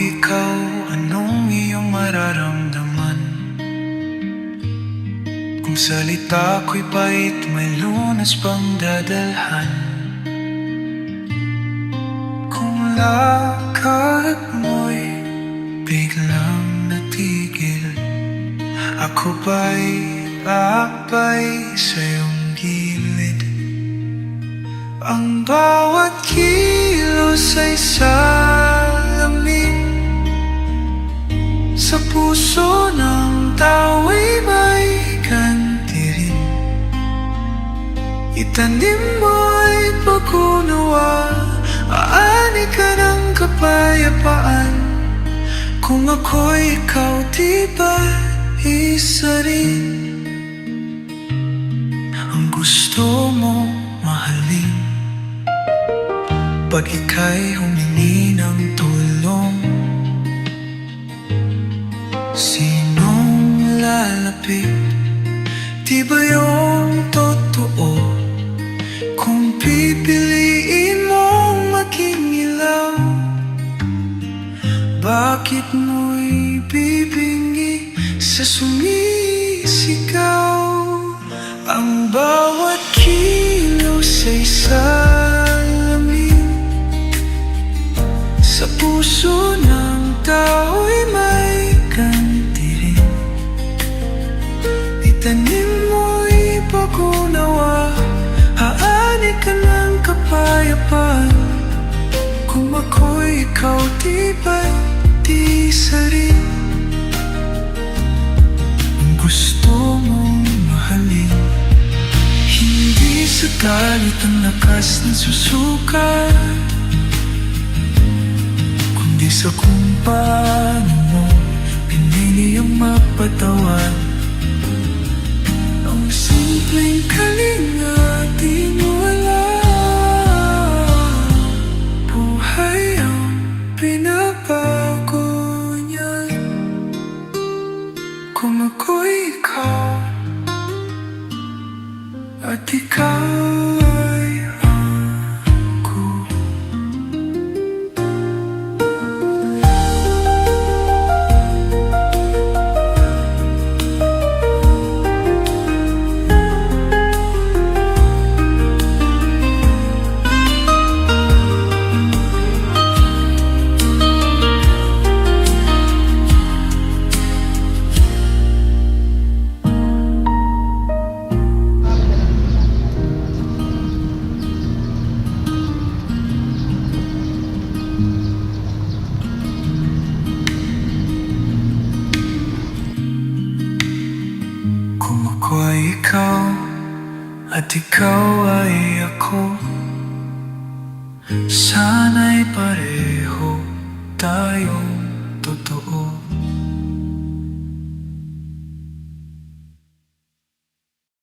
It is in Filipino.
ikaw, anong iyong mararamdaman? Kung salita ko'y pait, may lunas pang dadalhan. Kung lakad mo'y biglang natigil, ako ba'y akbay sa iyong gilid? Ang bawat kilos ay salamin, sa puso ng tao ay may ganti rin. Itanim mo'y pag-unawa, aani ka ng kapayapaan. Kung ako'y ikaw, di ba isa rin ang gusto mo mahalin? Pag ika'y humingi ng tulong, sinong lalapit? Di ba yung totoo? Kung pipiliin mong maging ilaw, bakit mo'y bibingi sa sumisigaw? Ang bawat kilos ay salamin, sa puso ng tao'y may ganti rin. Itanim mo'y pag-unawa, haani ka ng kapayapaan. Kung ako'y ikaw, di ba't di isa rin ang gusto mong mahalin? Hindi sa galit ang lakas ng susuka, kundi sa kung paano mo pinili ang mapatawad. Ang simpleng kalinga, di mo alam, buhay ang pinabago niyan. Kung ako'y ikaw, at ikaw ay ako. Kung ako ay ikaw, at ikaw ay ako, sana'y pareho tayo.